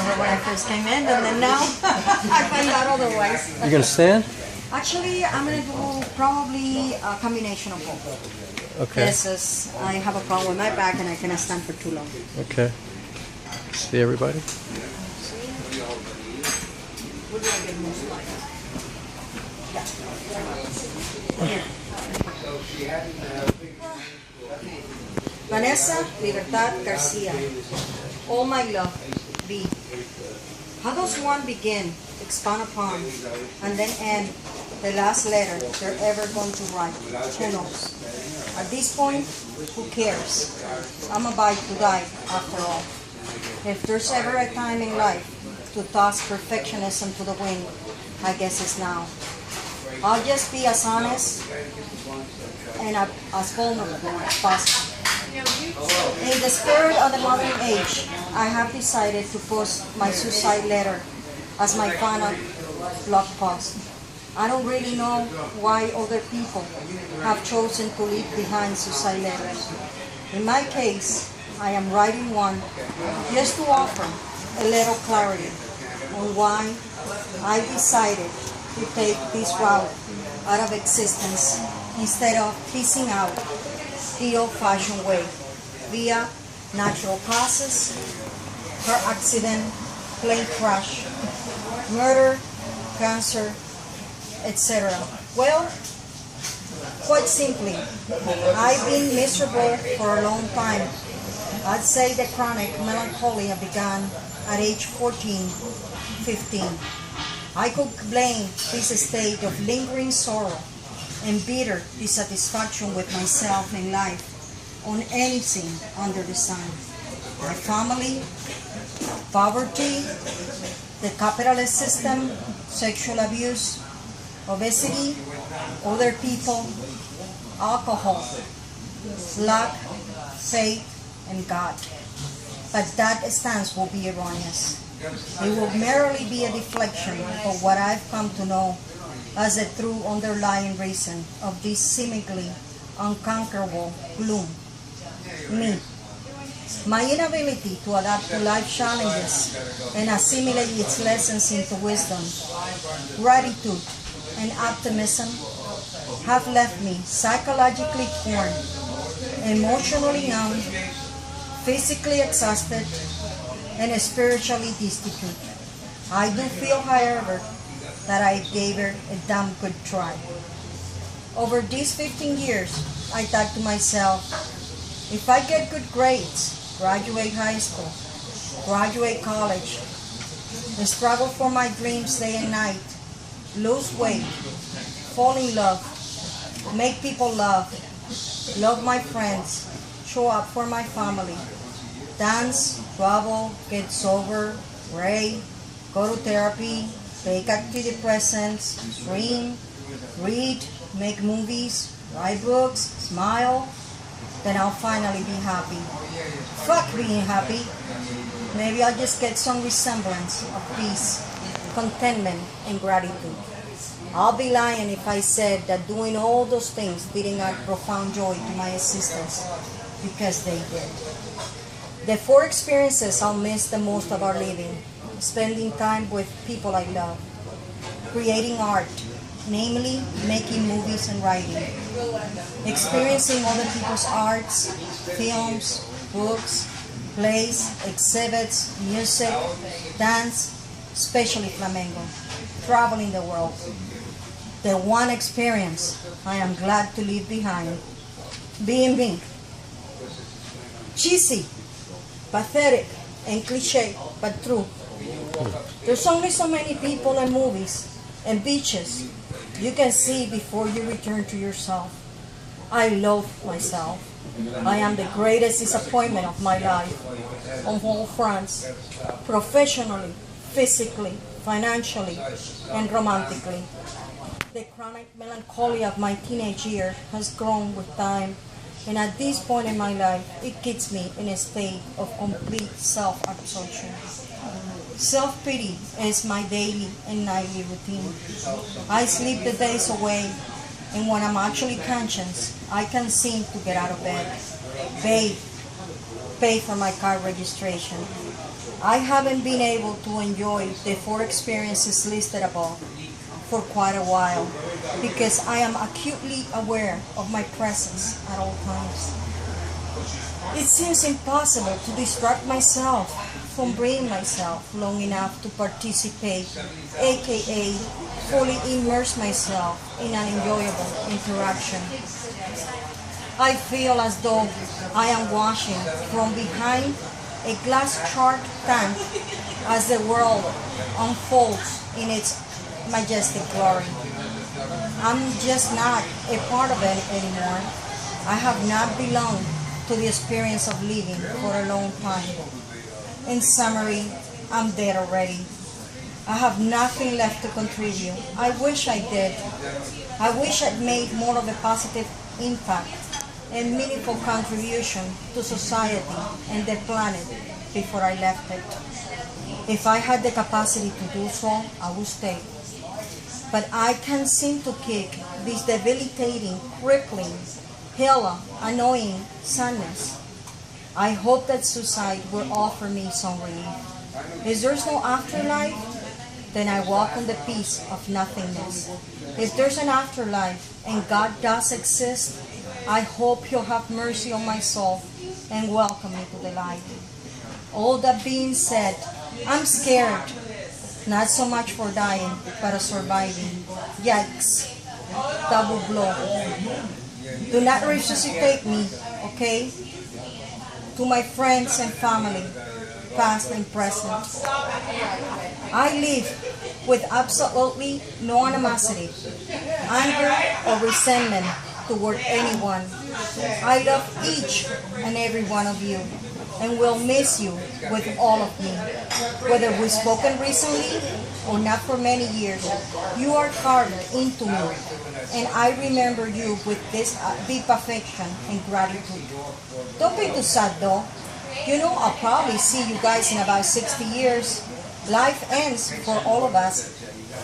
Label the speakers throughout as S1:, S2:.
S1: remember when I first came in, and then now I find out otherwise.
S2: You gonna stand?
S1: Actually, I'm gonna do probably a combination of both.
S2: Okay.
S1: Yes, as I have a problem with my back and I cannot stand for too long.
S2: Okay. See everybody?
S1: What do I get most like? Here. Vanessa, Libertad Garcia. All my love, B. How does one begin, expound upon, and then end the last letter they're ever going to write? Who knows? At this point, who cares? I'm about to die after all. If there's ever a time in life to toss perfectionism to the wind, I guess it's now. I'll just be as honest and as vulnerable as possible. In the spirit of the modern age, I have decided to post my suicide letter as my final blog post. I don't really know why other people have chosen to leave behind suicide letters. In my case, I am writing one just to offer a little clarity on why I decided to take this route out of existence instead of piecing out the old-fashioned way via natural causes, car accident, plane crash, murder, cancer, etc. Well, quite simply, I've been miserable for a long time. I'd say the chronic melancholia began at age 14, 15. I could blame this state of lingering sorrow and bitter dissatisfaction with myself and life on anything under the sun. My family, poverty, the capitalist system, sexual abuse, obesity, other people, alcohol, lack, faith, and God. But that stance will be erroneous. It will merely be a deflection of what I've come to know as the true underlying reason of this seemingly unconquerable gloom. Me. My inability to adapt to life challenges and assimilate its lessons into wisdom, gratitude, and optimism have left me psychologically torn, emotionally numb, physically exhausted, and spiritually destitute. I do feel, however, that I gave her a damn good try. Over these 15 years, I thought to myself, if I get good grades, graduate high school, graduate college, struggle for my dreams day and night, lose weight, fall in love, make people laugh, love my friends, show up for my family, dance, travel, get sober, pray, go to therapy, take antidepressants, dream, read, make movies, write books, smile, then I'll finally be happy. Fuck being happy. Maybe I'll just get some resemblance of peace, contentment, and gratitude. I'll be lying if I said that doing all those things didn't add profound joy to my existence, because they did. The 4 experiences I'll miss the most about living: spending time with people I love, creating art, namely making movies and writing, experiencing other people's arts, films, books, plays, exhibits, music, dance, especially flamenco, traveling the world. The one experience I am glad to leave behind: being me. Cheesy, pathetic, and cliche, but true. There's only so many people and movies and beaches you can see before you return to yourself. I loathe myself. I am the greatest disappointment of my life on all fronts, professionally, physically, financially, and romantically. The chronic melancholy of my teenage year has grown with time, and at this point in my life, it keeps me in a state of complete self-absorption. Self-pity is my daily and nightly routine. I sleep the days away, and when I'm actually conscious, I can't seem to get out of bed, bathe, pay for my car registration, I haven't been able to enjoy the 4 experiences listed above for quite a while because I am acutely aware of my presence at all times. It seems impossible to distract myself from bringing myself long enough to participate, aka fully immerse myself in an enjoyable interaction. I feel as though I am watching from behind a glass shark tank as the world unfolds in its majestic glory. I'm just not a part of it anymore. I have not belonged to the experience of living for a long time. In summary, I'm dead already. I have nothing left to contribute. I wish I did. I wish I'd made more of a positive impact and meaningful contribution to society and the planet before I left it. If I had the capacity to do so, I would stay. But I can't seem to kick this debilitating, crippling, hella annoying sadness. I hope that suicide will offer me some relief. If there's no afterlife, then I walk on the peace of nothingness. If there's an afterlife and God does exist, I hope He'll have mercy on my soul and welcome me to the light. All that being said, I'm scared. Not so much for dying, but of surviving. Yikes. Double blow. Do not resuscitate me, okay? To my friends and family, past and present. I live with absolutely no animosity, anger, or resentment toward anyone. I love each and every one of you and will miss you with all of me. Whether we've spoken recently or not for many years, you are carved into me, and I remember you with this deep affection and gratitude. Don't be too sad though. You know, I'll probably see you guys in about 60 years. Life ends for all of us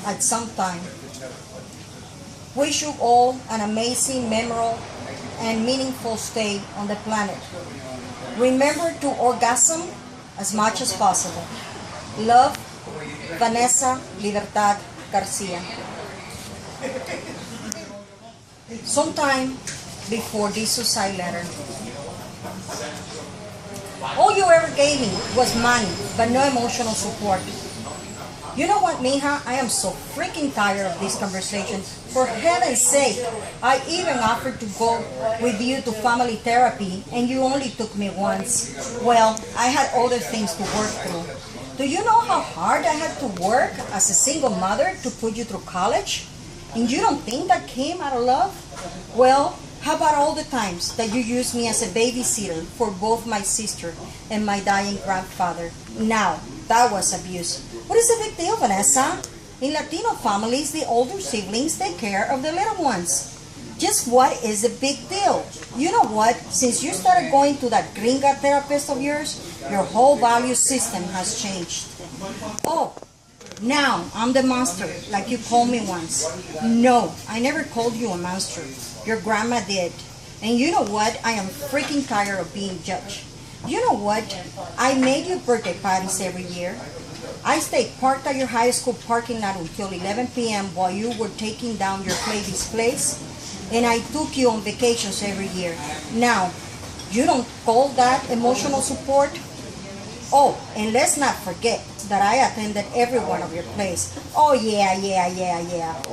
S1: at some time. Wish you all an amazing, memorable, and meaningful stay on the planet. Remember to orgasm as much as possible. Love, Vanessa, Libertad Garcia. Sometime before this suicide letter, all you ever gave me was money, but no emotional support. You know what, mija? I am so freaking tired of this conversation. For heaven's sake, I even offered to go with you to family therapy, and you only took me once. Well, I had other things to work through. Do you know how hard I had to work as a single mother to put you through college? And you don't think that came out of love? Well, how about all the times that you used me as a babysitter for both my sister and my dying grandfather? Now, that was abuse. What is the big deal, Vanessa? In Latino families, the older siblings take care of the little ones. Just what is the big deal? You know what? Since you started going to that gringa therapist of yours, your whole value system has changed. Oh, now I'm the monster, like you called me once. No, I never called you a monster. Your grandma did. And you know what? I am freaking tired of being judged. You know what? I made you birthday parties every year. I stayed parked at your high school parking lot until 11 p.m. while you were taking down your play displays. And I took you on vacations every year. Now, you don't call that emotional support? Oh, and let's not forget that I attended every one of your plays. Oh, yeah.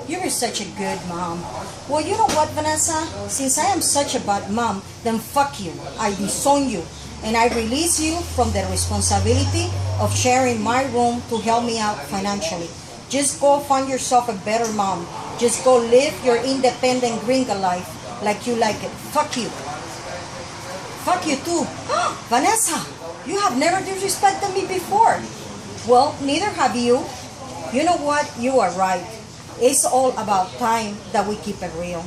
S1: You were such a good mom. Well, you know what, Vanessa? Since I am such a bad mom, then fuck you. I disown you. And I release you from the responsibility of sharing my room to help me out financially. Just go find yourself a better mom. Just go live your independent gringa life like you like it. Fuck you. Fuck you too. Vanessa, you have never disrespected me before. Well, neither have you. You know what? You are right. It's all about time that we keep it real.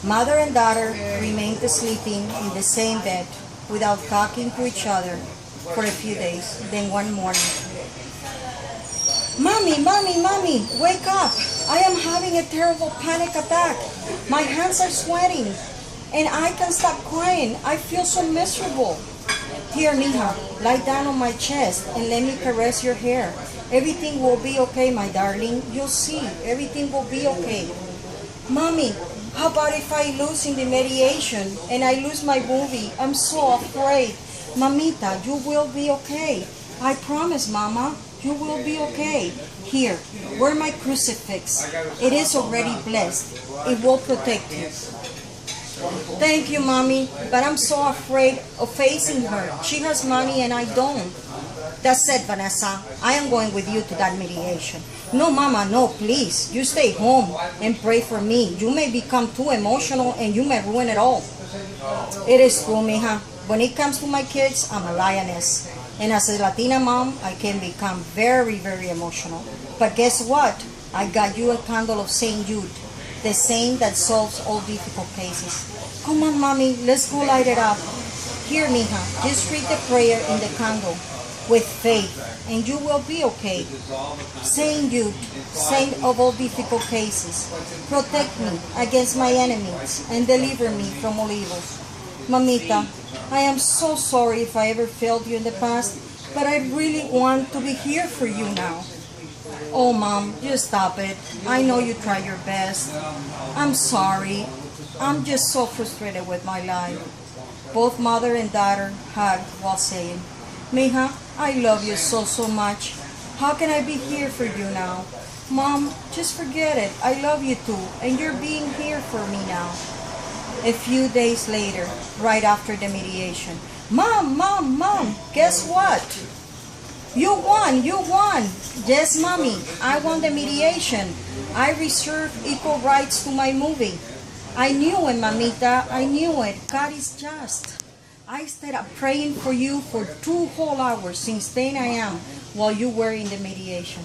S1: Mother and daughter remained sleeping in the same bed without talking to each other for a few days. Then one morning, Mommy, wake up. I am having a terrible panic attack. My hands are sweating and I can't stop crying. I feel so miserable. Here, mija, lie down on my chest and let me caress your hair. Everything will be okay, my darling. You'll see. Everything will be okay. Mommy, how about if I lose in the mediation and I lose my movie? I'm so afraid. Mamita, you will be okay. I promise, Mama, you will be okay. Here, wear my crucifix. It is already blessed. It will protect you. Thank you, Mommy, but I'm so afraid of facing her. She has money and I don't. That's it, Vanessa. I am going with you to that mediation. No, Mama, no, please. You stay home and pray for me. You may become too emotional and you may ruin it all. It is true, mija. When it comes to my kids, I'm a lioness. And as a Latina mom, I can become very, very emotional. But guess what? I got you a candle of St. Jude, the saint that solves all difficult cases. Come on, Mommy, let's go light it up. Here, mija, just read the prayer in the candle with faith, and you will be okay. Saint Jude, saint of all difficult cases, protect me against my enemies and deliver me from all evils. Mamita, I am so sorry if I ever failed you in the past, but I really want to be here for you now. Oh, Mom, just stop it. I know you try your best. I'm sorry. I'm just so frustrated with my life. Both mother and daughter hugged while saying, Mija, I love you so, so much. How can I be here for you now? Mom, just forget it. I love you too, and you're being here for me now. A few days later, right after the mediation, Mom, guess what? You won. Yes, Mommy, I won the mediation. I reserved equal rights to my movie. I knew it, Mamita, I knew it. God is just. I stayed up praying for you for 2 whole hours since 10 a.m. while you were in the mediation.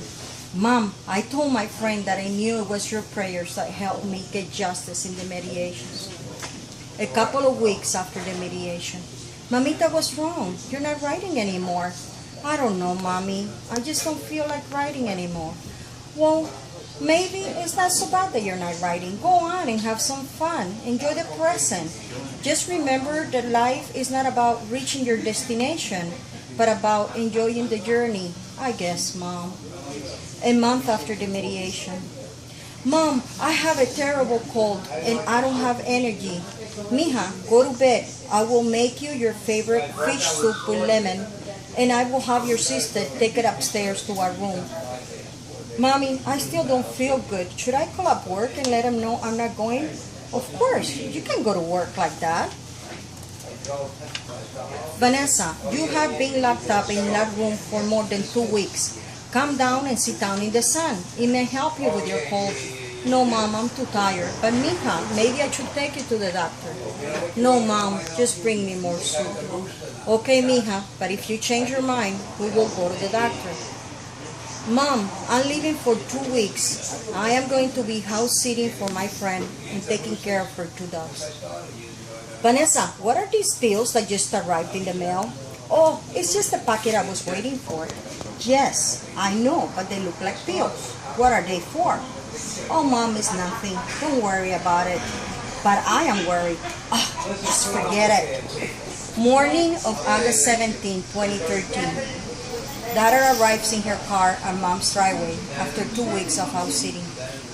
S1: Mom, I told my friend that I knew it was your prayers that helped me get justice in the mediations. A couple of weeks after the mediation, Mamita was wrong. You're not writing anymore. I don't know, Mommy. I just don't feel like writing anymore. Well, maybe it's not so bad that you're not writing. Go on and have some fun. Enjoy the present. Just remember that life is not about reaching your destination, but about enjoying the journey, I guess, Mom. A month after the mediation. Mom, I have a terrible cold and I don't have energy. Mija, go to bed. I will make you your favorite fish soup with lemon, and I will have your sister take it upstairs to our room. Mommy, I still don't feel good. Should I call up work and let them know I'm not going? Of course, you can't go to work like that. Vanessa, you have been locked up in that room for more than 2 weeks. Come down and sit down in the sun. It may help you with your cold. No, Mom, I'm too tired. But Mija, maybe I should take you to the doctor. No, Mom, just bring me more soup. Okay, Mija, but if you change your mind, we will go to the doctor. Mom, I'm leaving for 2 weeks. I am going to be house sitting for my friend and taking care of her 2 dogs. Vanessa, what are these pills that just arrived in the mail? Oh, it's just the packet I was waiting for. Yes, I know, but they look like pills. What are they for? Oh, Mom, it's nothing. Don't worry about it. But I am worried. Oh, just forget it. Morning of August 17, 2013. Daughter arrives in her car on Mom's driveway after 2 weeks of house sitting.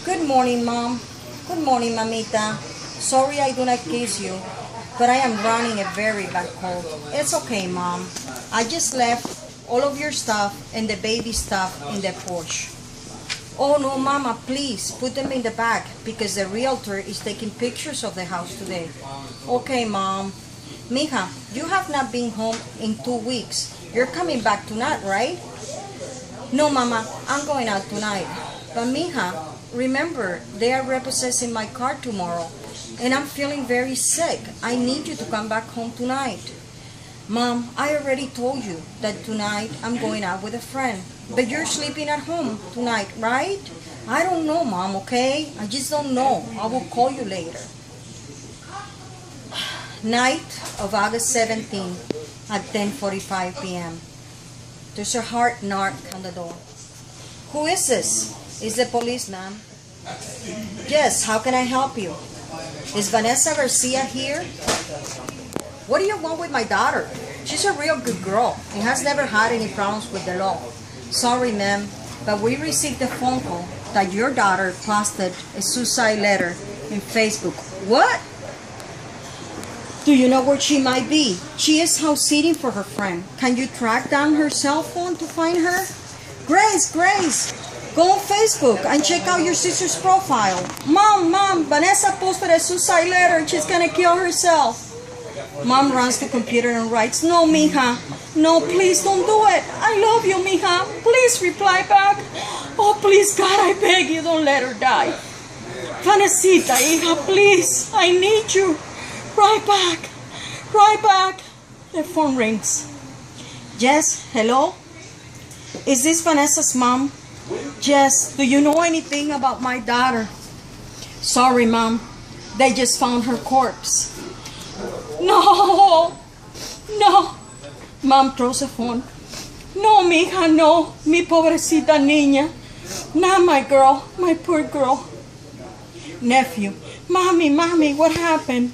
S1: Good morning, Mom. Good morning, Mamita. Sorry I do not kiss you, but I am running a very bad cold. It's okay, Mom. I just left all of your stuff and the baby stuff in the porch. Oh no, Mama, please put them in the bag because the realtor is taking pictures of the house today. Okay, Mom. Mija, you have not been home in 2 weeks. You're coming back tonight, right? No, Mama, I'm going out tonight. But Mija, remember, they are repossessing my car tomorrow, and I'm feeling very sick. I need you to come back home tonight. Mom, I already told you that tonight I'm going out with a friend. But you're sleeping at home tonight, right? I don't know, Mom, okay? I just don't know. I will call you later. Night of August 17 at 10:45 p.m. There's a hard knock on the door. Who is this? Is the police, ma'am? Yes, how can I help you? Is Vanessa Garcia here? What do you want with my daughter? She's a real good girl and has never had any problems with the law. Sorry, ma'am, but we received a phone call that your daughter posted a suicide letter in Facebook. What? Do you know where she might be? She is house sitting for her friend. Can you track down her cell phone to find her? Grace, go on Facebook and check out your sister's profile. Mom, Vanessa posted a suicide letter and she's gonna kill herself. Mom runs to computer and writes, no, mija, no, please don't do it. I love you, mija. Please reply back. Oh, please, God, I beg you, don't let her die. Vanesita, hija, please, I need you. Right back. The phone rings. Yes, hello? Is this Vanessa's mom? Yes, do you know anything about my daughter? Sorry, Mom, they just found her corpse. No. Mom throws the phone. No, mija, no. Mi pobrecita niña. Not my girl, my poor girl. Nephew, Mommy, what happened?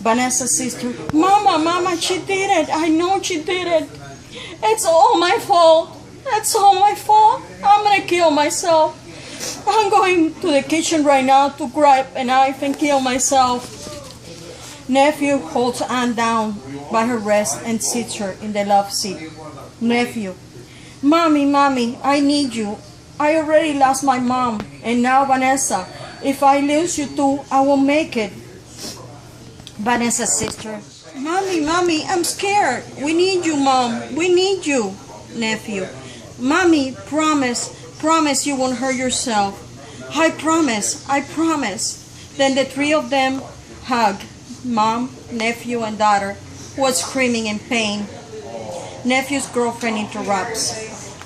S1: Vanessa's sister, Mama, she did it. I know she did it. It's all my fault. I'm gonna kill myself. I'm going to the kitchen right now to grab a knife and kill myself. Nephew holds Anne down by her wrist and sits her in the love seat. Nephew, Mommy, I need you. I already lost my mom, and now Vanessa. If I lose you too, I won't make it. Vanessa's sister, Mommy, I'm scared. We need you, Mom. We need you. Nephew, Mommy, promise you won't hurt yourself. I promise. Then the three of them hug. Mom, nephew, and daughter was screaming in pain. Nephew's girlfriend interrupts.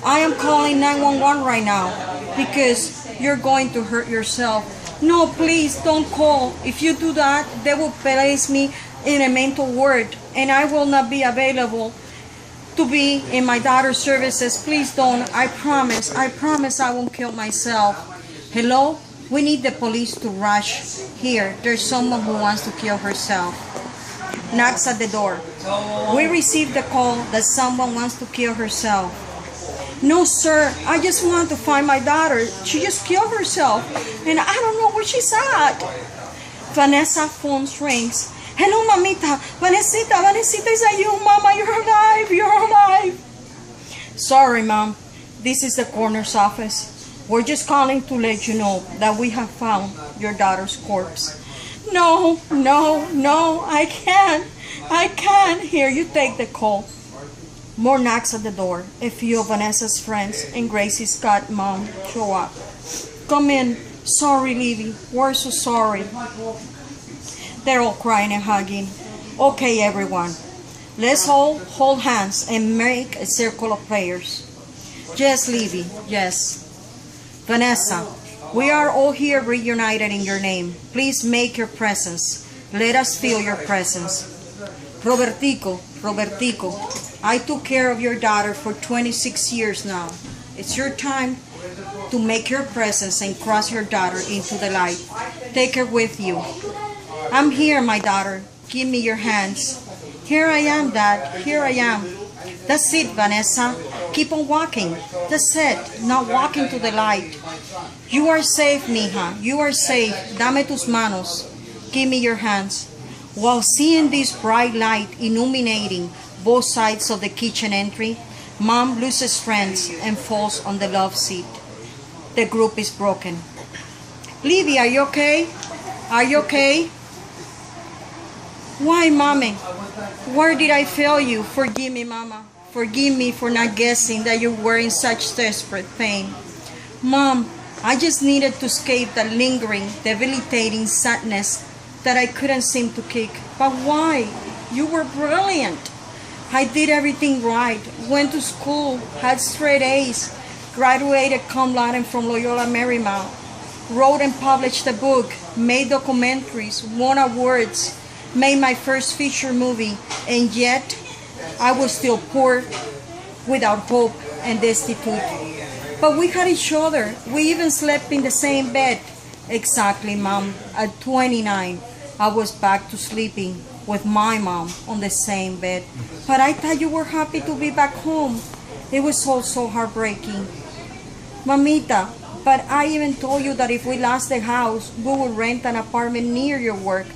S1: I am calling 911 right now because you're going to hurt yourself. No, please don't call. If you do that, they will place me in a mental ward and I will not be available to be in my daughter's services. Please don't. I promise I won't kill myself. Hello? We need the police to rush here. There's someone who wants to kill herself. Knocks at the door. We received the call that someone wants to kill herself. No, sir, I just want to find my daughter. She just killed herself, and I don't know where she's at. Vanessa's phone rings. Hello, mamita. Vanesita, is that you? Mama, you're alive. Sorry, Mom. This is the coroner's office. We're just calling to let you know that we have found your daughter's corpse. No, I can't. Here, you take the call. More knocks at the door. A few of Vanessa's friends and Gracie's godmom show up. Come in. Sorry, Livy. We're so sorry. They're all crying and hugging. Okay, everyone. Let's all hold hands and make a circle of prayers. Yes, Livy. Yes. Vanessa, we are all here reunited in your name. Please make your presence. Let us feel your presence. Robertico, I took care of your daughter for 26 years now. It's your time to make your presence and cross your daughter into the light. Take her with you. I'm here, my daughter. Give me your hands. Here I am, Dad. Here I am. That's it, Vanessa. Keep on walking. That's it. Now walking to the light. You are safe, mija. You are safe. Dame tus manos. Give me your hands. While seeing this bright light illuminating both sides of the kitchen entry, Mom loses strength and falls on the love seat. The group is broken. Livy, are you okay? Are you okay? Why, Mommy? Where did I fail you? Forgive me, Mama. Forgive me for not guessing that you were in such desperate pain. Mom, I just needed to escape the lingering, debilitating sadness that I couldn't seem to kick. But why? You were brilliant. I did everything right. Went to school, had straight A's, graduated cum laude from Loyola Marymount, wrote and published a book, made documentaries, won awards, made my first feature movie, and yet I was still poor, without hope, and destitute. But we had each other. We even slept in the same bed. Exactly, Mom. At 29, I was back to sleeping with my mom on the same bed. But I thought you were happy to be back home. It was all so heartbreaking. Mamita, but I even told you that if we lost the house, we would rent an apartment near your work.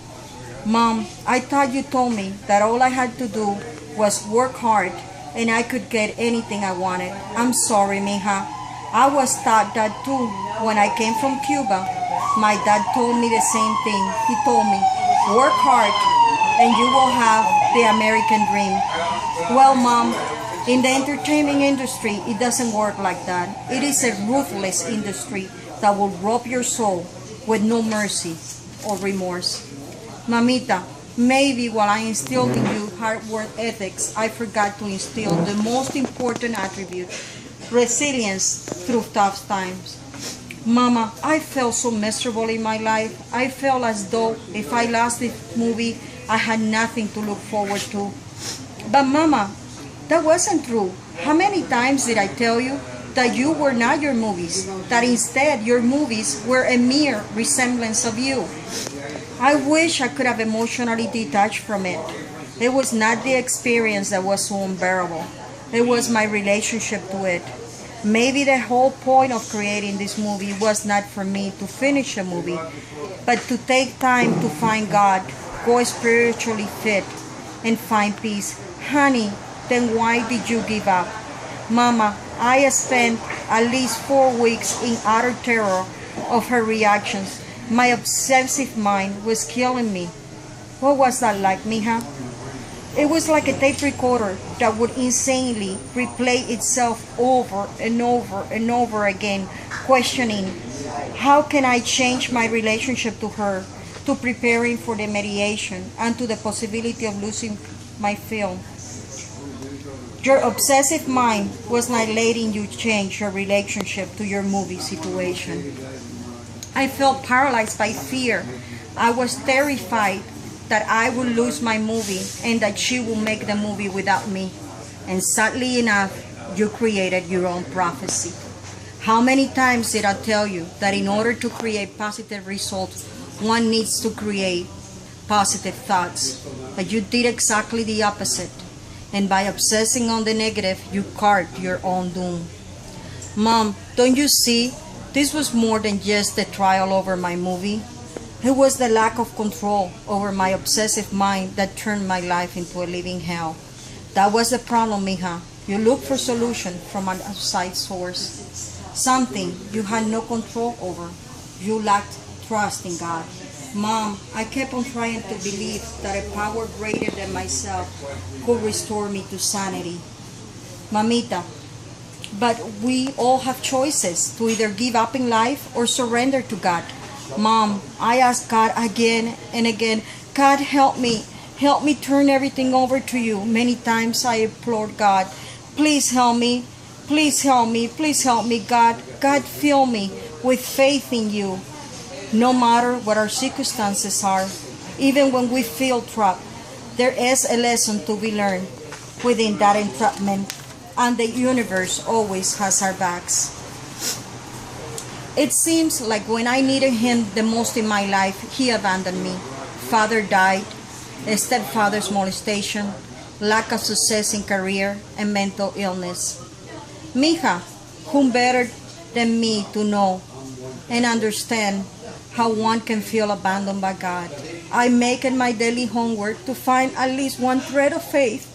S1: Mom, I thought you told me that all I had to do was work hard and I could get anything I wanted. I'm sorry, mija. I was taught that too. When I came from Cuba, my dad told me the same thing. He told me, work hard and you will have the American dream. Well, Mom, in the entertainment industry, it doesn't work like that. It is a ruthless industry that will rob your soul with no mercy or remorse. Mamita, maybe while I instilled in you hard work ethics, I forgot to instill the most important attribute, resilience through tough times. Mama, I felt so miserable in my life. I felt as though if I lost this movie, I had nothing to look forward to. But Mama, that wasn't true. How many times did I tell you that you were not your movies, that instead your movies were a mere resemblance of you? I wish I could have emotionally detached from it. It was not the experience that was so unbearable. It was my relationship to it. Maybe the whole point of creating this movie was not for me to finish a movie, but to take time to find God, go spiritually fit, and find peace. Honey, then why did you give up? Mama, I spent at least 4 weeks in utter terror of her reactions. My obsessive mind was killing me. What was that like, mija? It was like a tape recorder that would insanely replay itself over and over and over again, questioning, how can I change my relationship to her, to preparing for the mediation, and to the possibility of losing my film? Your obsessive mind was not letting you change your relationship to your movie situation. I felt paralyzed by fear. I was terrified that I would lose my movie and that she would make the movie without me. And sadly enough, you created your own prophecy. How many times did I tell you that in order to create positive results, one needs to create positive thoughts? But you did exactly the opposite. And by obsessing on the negative, you carved your own doom. Mom, don't you see? This was more than just the trial over my movie. It was the lack of control over my obsessive mind that turned my life into a living hell. That was the problem, mija. You looked for solution from an outside source, something you had no control over. You lacked trust in God. Mom, I kept on trying to believe that a power greater than myself could restore me to sanity. Mamita, but we all have choices to either give up in life or surrender to God. Mom, I asked God again and again, God, help me turn everything over to you. Many times I implored God, please help me, please help me, please help me, God. God, fill me with faith in you. No matter what our circumstances are, even when we feel trapped, there is a lesson to be learned within that entrapment, and the universe always has our backs. It seems like when I needed him the most in my life, he abandoned me. Father died, a stepfather's molestation, lack of success in career, and mental illness. Mija, whom better than me to know and understand how one can feel abandoned by God? I make it my daily homework to find at least one thread of faith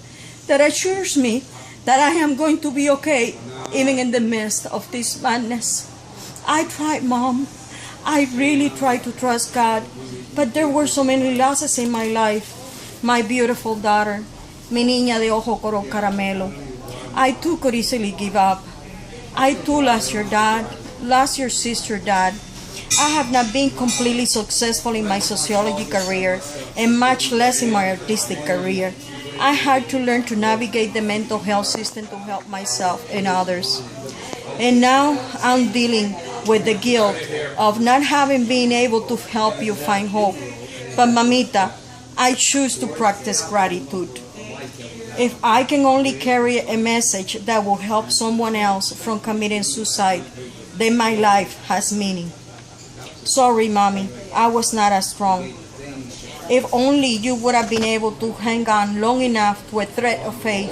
S1: that assures me that I am going to be okay, even in the midst of this madness. I tried, Mom. I really tried to trust God, but there were so many losses in my life. My beautiful daughter, mi niña de ojo color caramelo. I too could easily give up. I too lost your dad, lost your sister, Dad. I have not been completely successful in my sociology career, and much less in my artistic career. I had to learn to navigate the mental health system to help myself and others. And now I'm dealing with the guilt of not having been able to help you find hope. But Mamita, I choose to practice gratitude. If I can only carry a message that will help someone else from committing suicide, then my life has meaning. Sorry, Mommy, I was not as strong. If only you would have been able to hang on long enough to a thread of faith.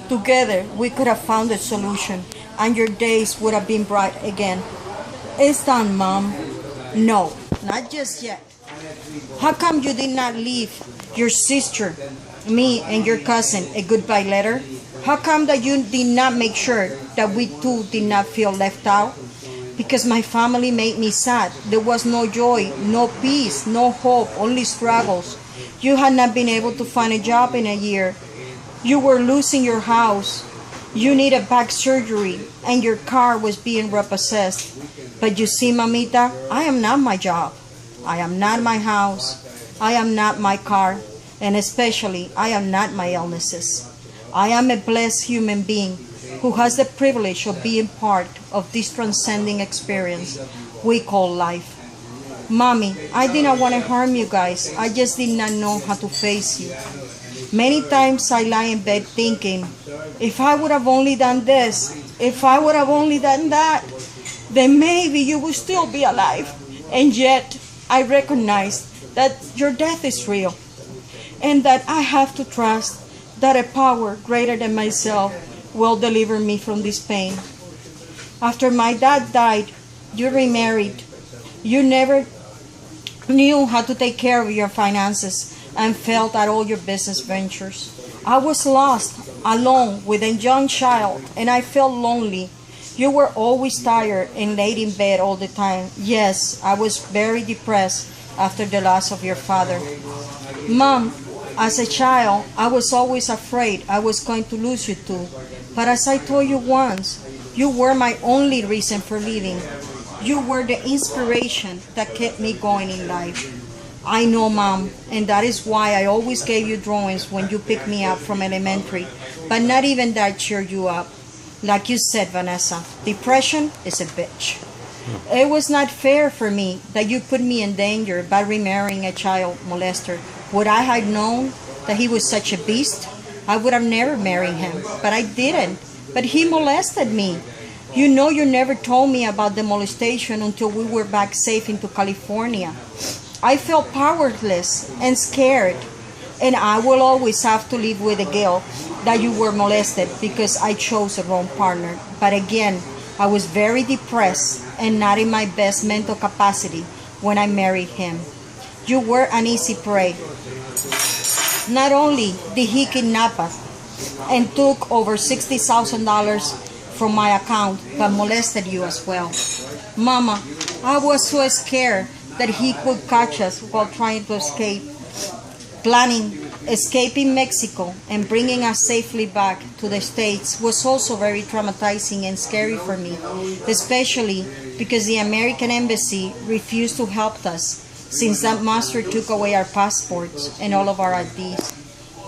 S1: Together, we could have found a solution, and your days would have been bright again. It's done, Mom. No, not just yet. How come you did not leave your sister, me, and your cousin a goodbye letter? How come that you did not make sure that we too did not feel left out? Because my family made me sad. There was no joy, no peace, no hope, only struggles. You had not been able to find a job in a year. You were losing your house. You needed back surgery, and your car was being repossessed. But you see, Mamita, I am not my job. I am not my house. I am not my car. And especially, I am not my illnesses. I am a blessed human being who has the privilege of being part of this transcending experience we call life. Mommy, I did not want to harm you guys. I just did not know how to face you. Many times I lie in bed thinking, if I would have only done this, if I would have only done that, then maybe you would still be alive. And yet, I recognize that your death is real, and that I have to trust that a power greater than myself will deliver me from this pain. After my dad died, you remarried. You never knew how to take care of your finances and failed at all your business ventures. I was lost, alone with a young child, and I felt lonely. You were always tired and laid in bed all the time. Yes, I was very depressed after the loss of your father. Mom, as a child, I was always afraid I was going to lose you too. But as I told you once, you were my only reason for living. You were the inspiration that kept me going in life. I know, Mom, and that is why I always gave you drawings when you picked me up from elementary. But not even that cheered you up. Like you said, Vanessa, depression is a bitch. It was not fair for me that you put me in danger by remarrying a child molester. Would I have known that he was such a beast, I would have never married him. But I didn't. But he molested me. You know, you never told me about the molestation until we were back safe into California. I felt powerless and scared. And I will always have to live with the guilt that you were molested because I chose the wrong partner. But again, I was very depressed and not in my best mental capacity when I married him. You were an easy prey. Not only did he kidnap us and took over $60,000 from my account, but molested you as well. Mama, I was so scared that he could catch us while trying to escape. Planning escaping Mexico and bringing us safely back to the States was also very traumatizing and scary for me, especially because the American embassy refused to help us since that monster took away our passports and all of our IDs.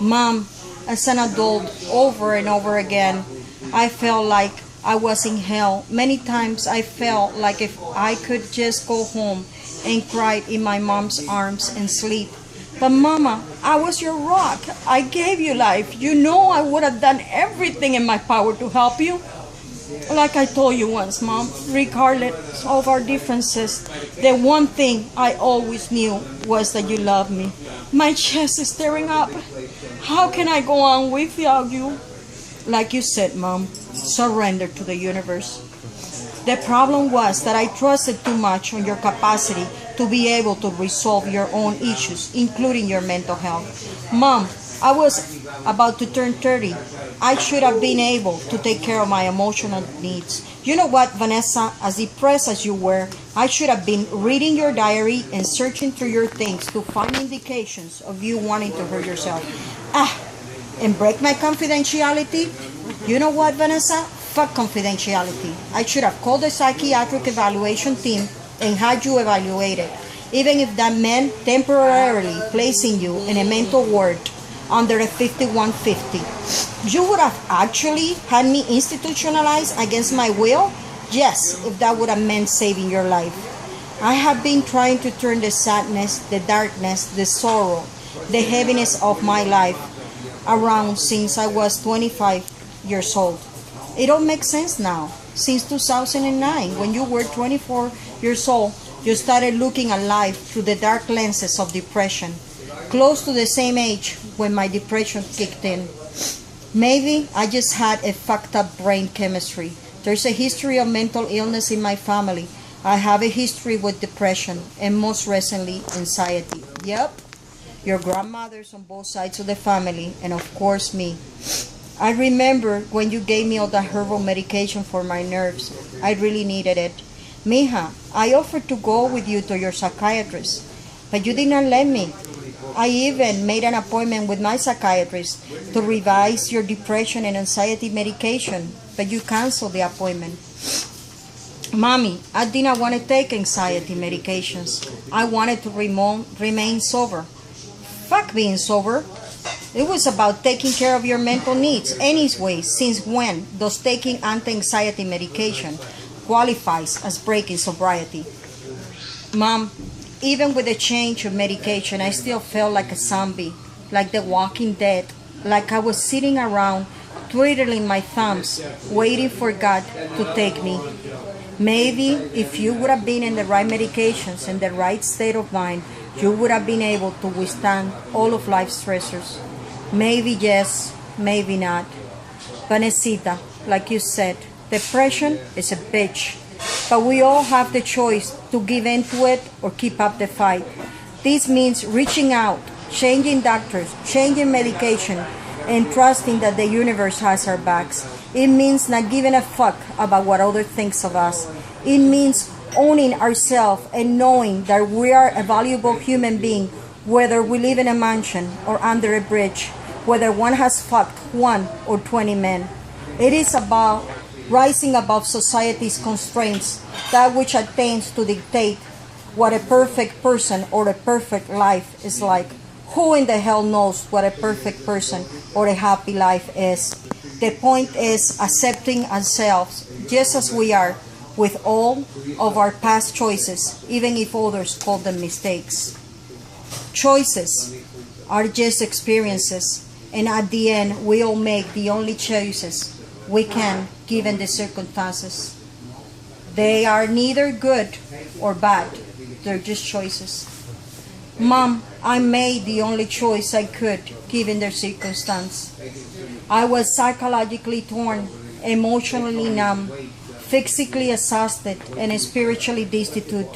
S1: Mom, as an adult, over and over again, I felt like I was in hell. Many times I felt like if I could just go home and cry in my mom's arms and sleep. But Mama, I was your rock. I gave you life. You know I would have done everything in my power to help you. Like I told you once, Mom, regardless of our differences, the one thing I always knew was that you loved me. My chest is tearing up. How can I go on without you? Like you said, Mom, surrender to the universe. The problem was that I trusted too much on your capacity to be able to resolve your own issues, including your mental health. Mom, I was about to turn 30. I should have been able to take care of my emotional needs. You know what, Vanessa, as depressed as you were, I should have been reading your diary and searching through your things to find indications of you wanting to hurt yourself. And break my confidentiality? You know what, Vanessa? Fuck confidentiality. I should have called the psychiatric evaluation team and had you evaluated, even if that meant temporarily placing you in a mental ward under a 5150. You would have actually had me institutionalized against my will? Yes, if that would have meant saving your life. I have been trying to turn the sadness, the darkness, the sorrow, the heaviness of my life around since I was 25 years old. It all makes sense now. Since 2009, when you were 24 years old, you started looking at life through the dark lenses of depression. close to the same age when my depression kicked in. Maybe I just had a fucked up brain chemistry. There's a history of mental illness in my family. I have a history with depression and most recently anxiety. Yep, your grandmothers on both sides of the family and of course me. I remember when you gave me all that herbal medication for my nerves. I really needed it. Mija, I offered to go with you to your psychiatrist, but you did not let me. I even made an appointment with my psychiatrist to revise your depression and anxiety medication, but you canceled the appointment. Mommy, I did not want to take anxiety medications. I wanted to remain sober. Fuck being sober. It was about taking care of your mental needs. Anyway, since when does taking anti-anxiety medication qualifies as breaking sobriety? Mom, even with the change of medication, I still felt like a zombie, like the Walking Dead, like I was sitting around twiddling my thumbs, waiting for God to take me. Maybe if you would have been in the right medications and the right state of mind, you would have been able to withstand all of life's stressors. Maybe yes, maybe not. Vanessa, like you said, depression is a bitch. But we all have the choice to give in to it or keep up the fight. This means reaching out, changing doctors, changing medication, and trusting that the universe has our backs. It means not giving a fuck about what others think of us. It means owning ourselves and knowing that we are a valuable human being, whether we live in a mansion or under a bridge, whether one has fucked 1 or 20 men. It is about rising above society's constraints, that which attempts to dictate what a perfect person or a perfect life is like. Who in the hell knows what a perfect person or a happy life is? The point is accepting ourselves just as we are, with all of our past choices, even if others call them mistakes. Choices are just experiences, and at the end, we all make the only choices we can given the circumstances. They are neither good or bad, they're just choices. Mom, I made the only choice I could given the circumstance. I was psychologically torn, emotionally numb, physically exhausted, and spiritually destitute.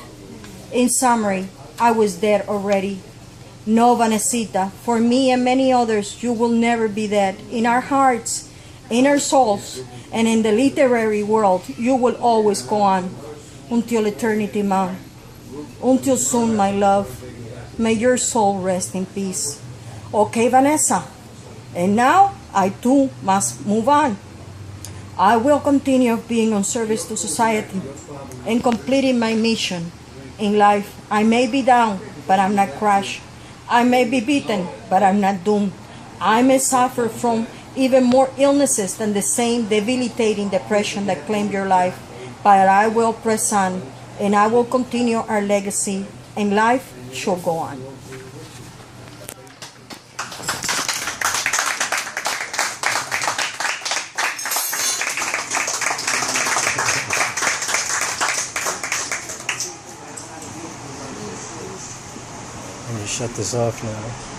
S1: In summary, I was dead already. No, Vanessa, for me and many others, you will never be dead. In our hearts, in our souls, and in the literary world, you will always go on. Until eternity, Mom. Until soon, my love. May your soul rest in peace. Okay, Vanessa. And now, I too must move on. I will continue being on service to society and completing my mission in life. I may be down, but I'm not crushed. I may be beaten, but I'm not doomed. I may suffer from even more illnesses than the same debilitating depression that claimed your life, but I will press on, and I will continue our legacy, and life shall go on.
S2: I'm going to shut this off now.